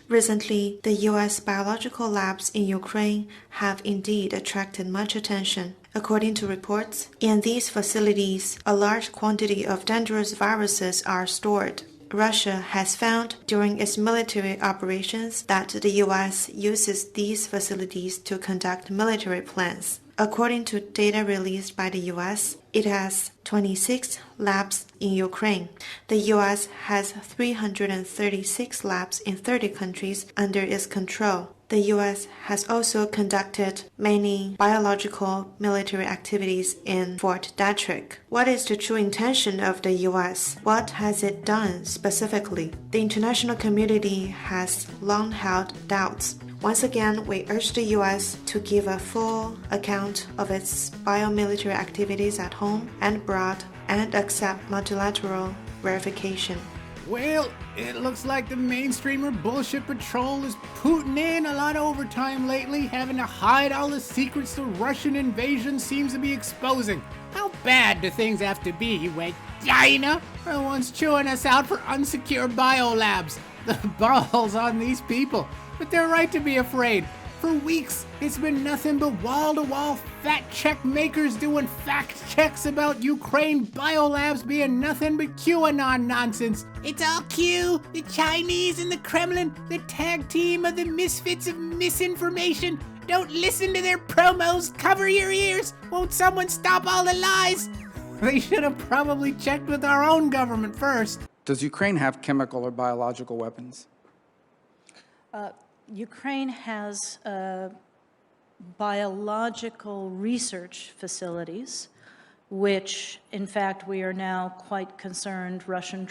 Recently, the U.S. biological labs in Ukraine have indeed attracted much attention. According to reports, in these facilities, a large quantity of dangerous viruses are stored. Russia has found during its military operations that the U.S. uses these facilities to conduct military plans. According to data released by the U.S., it has 26 labs in Ukraine. The U.S. has 336 labs in 30 countries under its control. The U.S. has also conducted many biological military activities in Fort Detrick. What is the true intention of the U.S.? What has it done specifically? The international community has long held doubts. Once again, we urge the U.S. to give a full account of its biomilitary activities at home and abroad and accept multilateral verification. Well, it looks like the mainstreamer bullshit patrol is putting in a lot of overtime lately, having to hide all the secrets the Russian invasion seems to be exposing. How bad do things have to be when China are the ones chewing us out for unsecured biolabs? The balls on these people. But they're right to be afraid. For weeks, it's been nothing but wall-to-wall fact check makers doing fact checks about Ukraine biolabs being nothing but QAnon nonsense. It's all Q, the Chinese and the Kremlin, the tag team of the misfits of misinformation. Don't listen to their promos, cover your ears. Won't someone stop all the lies? They should have probably checked with our own government first. Does Ukraine have chemical or biological weapons? Ukraine has biological research facilities, which, in fact, we are now quite concerned Russian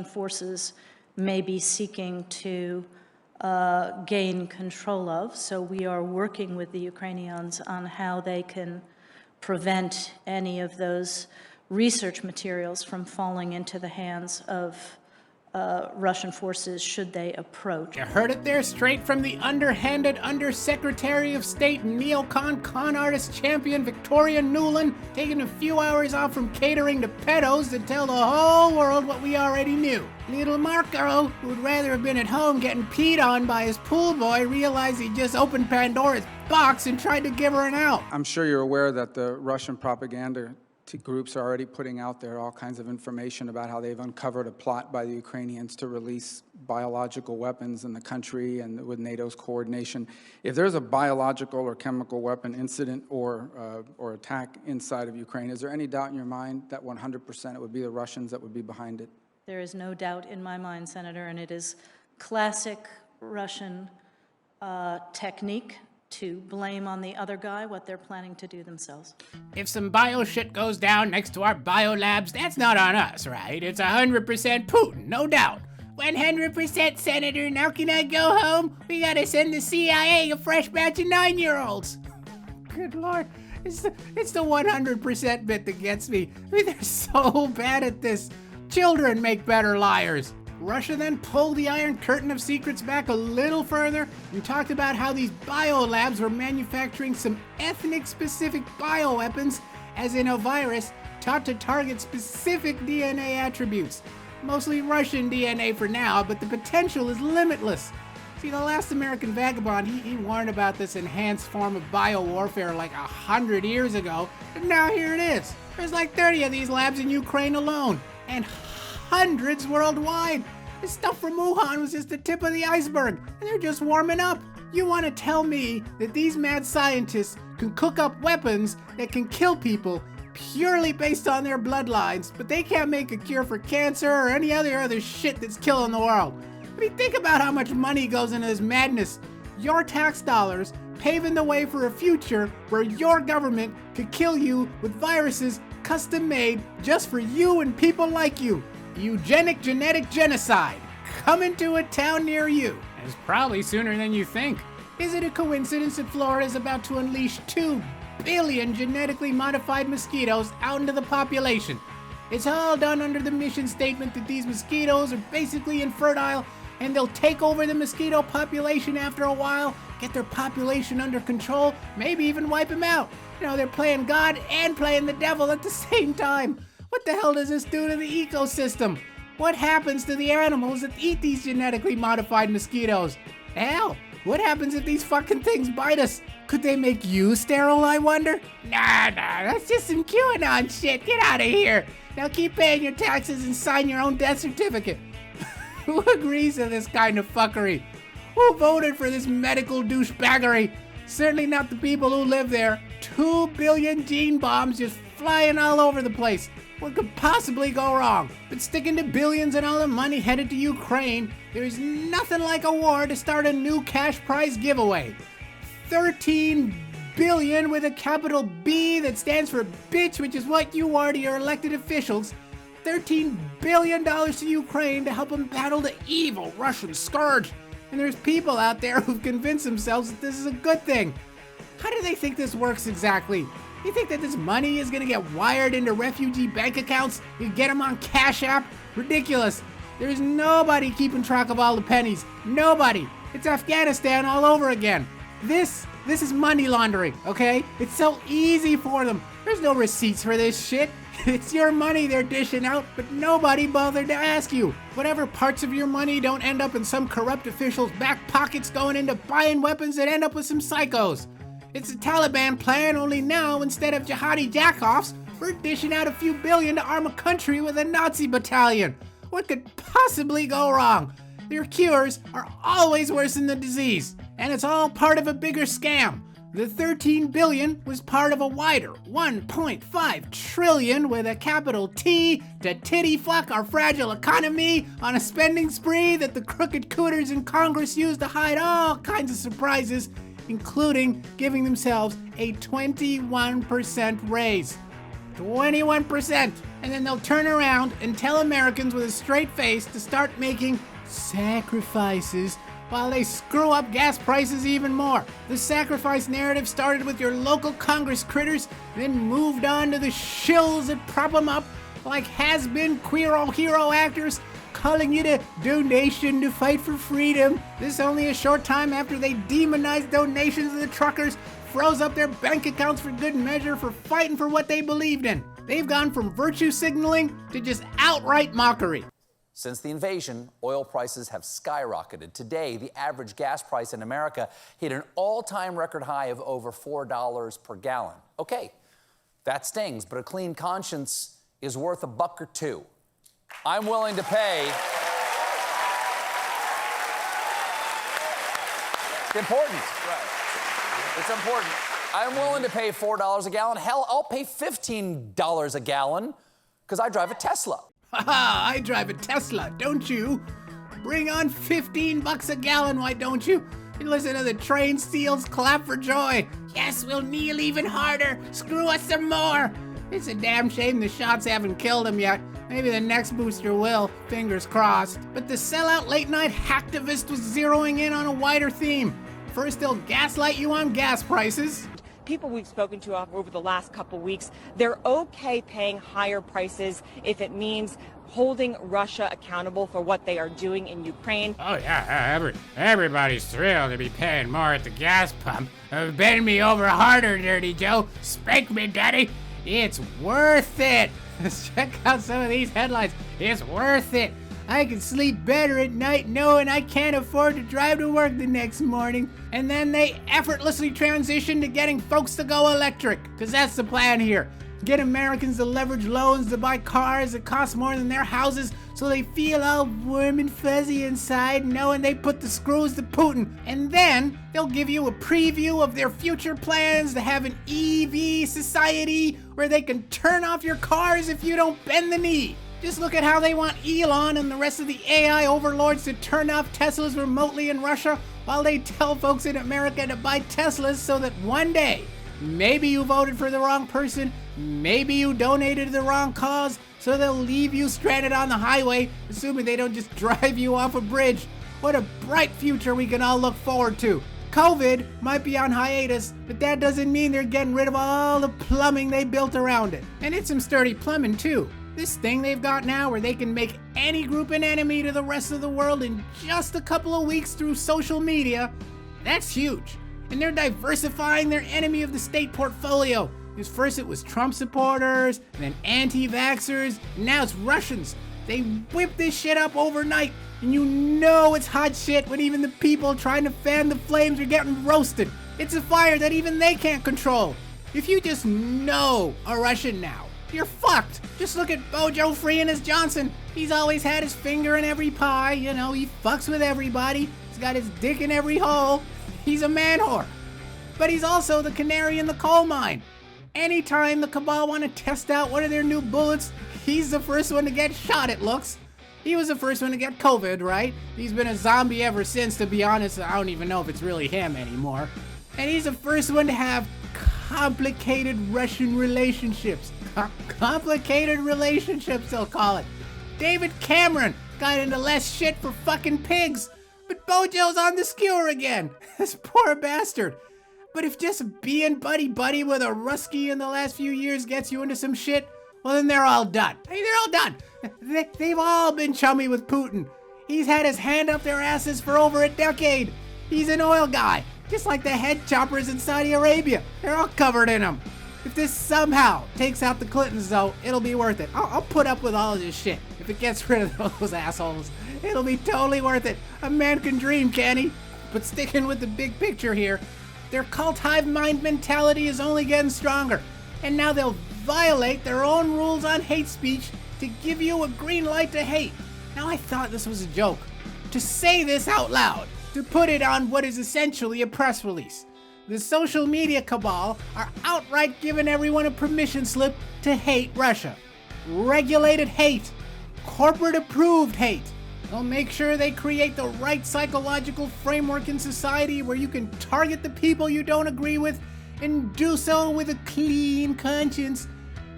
forces may be seeking to gain control of. So we are working with the Ukrainians on how they can prevent any of those research materials from falling into the hands of Russian forces should they approach. You heard it there, straight from the underhanded Undersecretary of State and neocon con artist champion Victoria Nuland, taking a few hours off from catering to pedos to tell the whole world what we already knew. Little Marco, who'd rather have been at home getting peed on by his pool boy, realized he just opened Pandora's box and tried to give her an out. I'm sure you're aware that the Russian propaganda groups are already putting out there all kinds of information about how they've uncovered a plot by the Ukrainians to release biological weapons in the country and with NATO's coordination. If there's a biological or chemical weapon incident or attack inside of Ukraine, is there any doubt in your mind that 100% it would be the Russians that would be behind it? There is no doubt in my mind, Senator, and it is classic Russian technique to blame on the other guy what they're planning to do themselves. If some bio shit goes down next to our biolabs, that's not on us, right? It's 100% Putin, no doubt. 100% Senator, now can I go home? We gotta send the CIA a fresh batch of 9-year-olds. Good Lord, it's the 100% bit that gets me. I mean, they're so bad at this. Children make better liars. Russia then pulled the Iron Curtain of secrets back a little further and talked about how these biolabs were manufacturing some ethnic-specific bioweapons, as in a virus, taught to target specific DNA attributes. Mostly Russian DNA for now, but the potential is limitless. See, the last American vagabond, he warned about this enhanced form of biowarfare like 100 years ago, and now here it is. There's like 30 of these labs in Ukraine alone, and hundreds worldwide. This stuff from Wuhan was just the tip of the iceberg, and they're just warming up. You want to tell me that these mad scientists can cook up weapons that can kill people purely based on their bloodlines, but they can't make a cure for cancer or any other shit that's killing the world? I mean, think about how much money goes into this madness. Your tax dollars paving the way for a future where your government could kill you with viruses custom made just for you and people like you. Eugenic genetic genocide coming to a town near you. And it's probably sooner than you think. Is it a coincidence that Florida is about to unleash 2 billion genetically modified mosquitoes out into the population? It's all done under the mission statement that these mosquitoes are basically infertile and they'll take over the mosquito population after a while, get their population under control, maybe even wipe them out. You know, they're playing God and playing the devil at the same time. What the hell does this do to the ecosystem? What happens to the animals that eat these genetically modified mosquitoes? Hell, what happens if these fucking things bite us? Could they make you sterile, I wonder? Nah, that's just some QAnon shit. Get out of here. Now keep paying your taxes and sign your own death certificate. Who agrees to this kind of fuckery? Who voted for this medical douchebaggery? Certainly not the people who live there. 2 billion gene bombs just flying all over the place. What could possibly go wrong? But sticking to billions and all the money headed to Ukraine, there is nothing like a war to start a new cash prize giveaway. 13 billion with a capital B that stands for bitch, which is what you are to your elected officials. $13 billion to Ukraine to help them battle the evil Russian scourge. And there's people out there who've convinced themselves that this is a good thing. How do they think this works exactly? You think that this money is gonna get wired into refugee bank accounts? You get them on Cash App? Ridiculous. There's nobody keeping track of all the pennies. Nobody. It's Afghanistan all over again. This is money laundering, okay? It's so easy for them. There's no receipts for this shit. It's your money they're dishing out, but nobody bothered to ask you. Whatever parts of your money don't end up in some corrupt official's back pockets going into buying weapons that end up with some psychos. It's a Taliban plan, only now, instead of jihadi jackoffs, we're dishing out a few billion to arm a country with a Nazi battalion. What could possibly go wrong? Their cures are always worse than the disease, and it's all part of a bigger scam. The 13 billion was part of a wider 1.5 trillion with a capital T to titty fuck our fragile economy on a spending spree that the crooked cooters in Congress use to hide all kinds of surprises, including giving themselves a 21% raise. 21%! And then they'll turn around and tell Americans with a straight face to start making sacrifices while they screw up gas prices even more. The sacrifice narrative started with your local Congress critters, then moved on to the shills that prop them up like has-been queer hero actors calling you to donation to fight for freedom. This only a short time after they demonized donations to the truckers, froze up their bank accounts for good measure for fighting for what they believed in. They've gone from virtue signaling to just outright mockery. Since the invasion, oil prices have skyrocketed. Today, the average gas price in America hit an all-time record high of over $4 per gallon. Okay, that stings, but a clean conscience is worth $1 or $2. I'm willing to pay. It's important. Right. It's important. I'm willing to pay $4 a gallon. Hell, I'll pay $15 a gallon because I drive a Tesla. I drive a Tesla, don't you? Bring on $15 a gallon, why don't you? And listen to the train seals clap for joy. Yes, we'll kneel even harder. Screw us some more. It's a damn shame the shots haven't killed him yet. Maybe the next booster will, fingers crossed. But the sellout late-night hacktivist was zeroing in on a wider theme. First, they'll gaslight you on gas prices. People we've spoken to over the last couple weeks, they're okay paying higher prices if it means holding Russia accountable for what they are doing in Ukraine. Oh yeah, everybody's thrilled to be paying more at the gas pump. Bend me over harder, Dirty Joe. Spank me, Daddy. It's worth it. Check out some of these headlines. It's worth it. I can sleep better at night knowing I can't afford to drive to work the next morning. And then they effortlessly transition to getting folks to go electric, because that's the plan here. Get Americans to leverage loans to buy cars that cost more than their houses so they feel all warm and fuzzy inside knowing they put the screws to Putin. And then they'll give you a preview of their future plans to have an EV society where they can turn off your cars if you don't bend the knee. Just look at how they want Elon and the rest of the AI overlords to turn off Teslas remotely in Russia while they tell folks in America to buy Teslas so that one day, maybe you voted for the wrong person, maybe you donated to the wrong cause, so they'll leave you stranded on the highway, assuming they don't just drive you off a bridge. What a bright future we can all look forward to. COVID might be on hiatus, but that doesn't mean they're getting rid of all the plumbing they built around it. And it's some sturdy plumbing too. This thing they've got now where they can make any group an enemy to the rest of the world in just a couple of weeks through social media, that's huge. And they're diversifying their enemy of the state portfolio. Because first it was Trump supporters, and then anti-vaxxers, and now it's Russians. They whip this shit up overnight, and you know it's hot shit when even the people trying to fan the flames are getting roasted. It's a fire that even they can't control. If you just know a Russian now, you're fucked. Just look at Bojo freeing his Johnson. He's always had his finger in every pie, you know, he fucks with everybody. He's got his dick in every hole. He's a man whore. But he's also the canary in the coal mine. Anytime the cabal want to test out one of their new bullets, he's the first one to get shot, it looks. He was the first one to get COVID, right? He's been a zombie ever since, to be honest. I don't even know if it's really him anymore. And he's the first one to have complicated Russian relationships. Complicated relationships, they'll call it. David Cameron got into less shit for fucking pigs. But Bojo's on the skewer again. This poor bastard. But if just being buddy-buddy with a Rusky in the last few years gets you into some shit, well then they're all done. Hey, they're all done. They've all been chummy with Putin. He's had his hand up their asses for over a decade. He's an oil guy, just like the head choppers in Saudi Arabia. They're all covered in them. If this somehow takes out the Clintons, though, it'll be worth it. I'll put up with all of this shit. If it gets rid of those assholes, it'll be totally worth it. A man can dream, can he? But sticking with the big picture here, their cult hive mind mentality is only getting stronger. And now they'll violate their own rules on hate speech to give you a green light to hate. Now I thought this was a joke. To say this out loud, to put it on what is essentially a press release. The social media cabal are outright giving everyone a permission slip to hate Russia. Regulated hate. Corporate approved hate. They'll make sure they create the right psychological framework in society where you can target the people you don't agree with and do so with a clean conscience.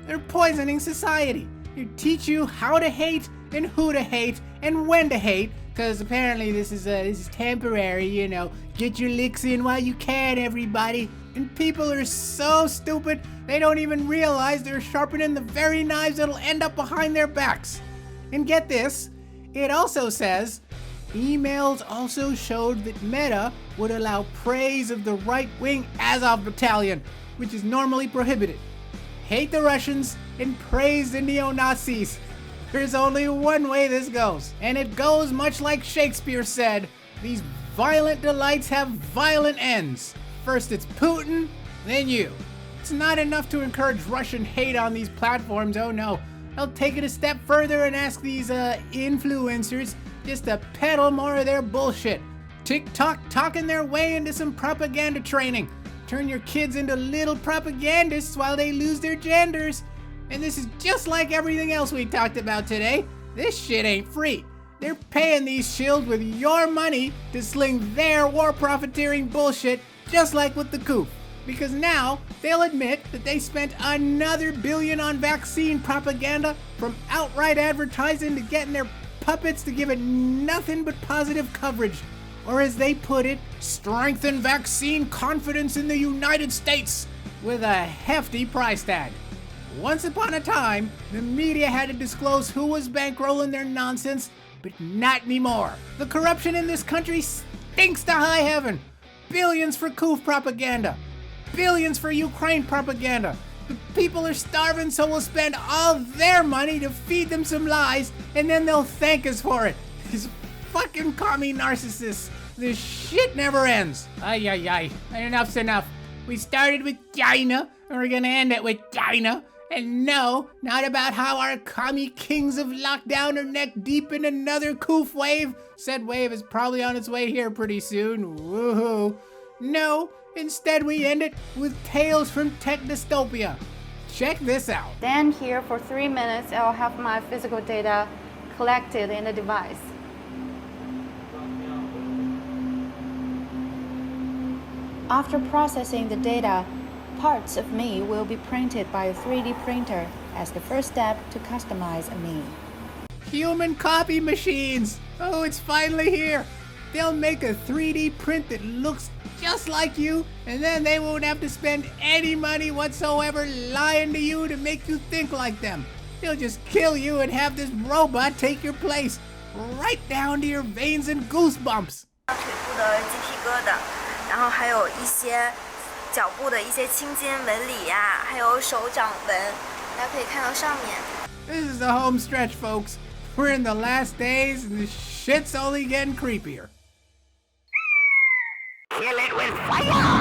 They're poisoning society. They teach you how to hate and who to hate and when to hate, because apparently this is temporary, you know. Get your licks in while you can, everybody. And people are so stupid, they don't even realize they're sharpening the very knives that'll end up behind their backs. And get this, it also says, emails also showed that Meta would allow praise of the right-wing Azov battalion, which is normally prohibited. Hate the Russians and praise the neo-Nazis. There's only one way this goes, and it goes much like Shakespeare said, these violent delights have violent ends. First it's Putin, then you. It's not enough to encourage Russian hate on these platforms, oh no. They'll take it a step further and ask these influencers just to peddle more of their bullshit. TikTok talking their way into some propaganda training. Turn your kids into little propagandists while they lose their genders. And this is just like everything else we talked about today. This shit ain't free. They're paying these shills with your money to sling their war profiteering bullshit, just like with the coup. Because now they'll admit that they spent another billion on vaccine propaganda, from outright advertising to getting their puppets to give it nothing but positive coverage. Or as they put it, strengthen vaccine confidence in the United States with a hefty price tag. Once upon a time, the media had to disclose who was bankrolling their nonsense, but not anymore. The corruption in this country stinks to high heaven. Billions for coup propaganda. Billions for Ukraine propaganda. The people are starving, so we'll spend all their money to feed them some lies, and then they'll thank us for it. These fucking commie narcissists. This shit never ends. Ay, ay, ay. Enough's enough. We started with China, and we're gonna end it with China. And no, not about how our commie kings of lockdown are neck deep in another coof wave. Said wave is probably on its way here pretty soon. Woohoo. No, instead we end it with tales from tech dystopia. Check this out. Then here for 3 minutes, I'll have my physical data collected in the device. After processing the data, parts of me will be printed by a 3D printer as the first step to customize me. Human copy machines! Oh, it's finally here! They'll make a 3D print that looks just like you, and then they won't have to spend any money whatsoever lying to you to make you think like them. They'll just kill you and have this robot take your place, right down to your veins and goosebumps. 腿部的鸡皮疙瘩，然后还有一些脚部的一些青筋纹理呀，还有手掌纹，大家可以看到上面。This is the home stretch, folks. We're in the last days and the shit's only getting creepier. Kill it with fire!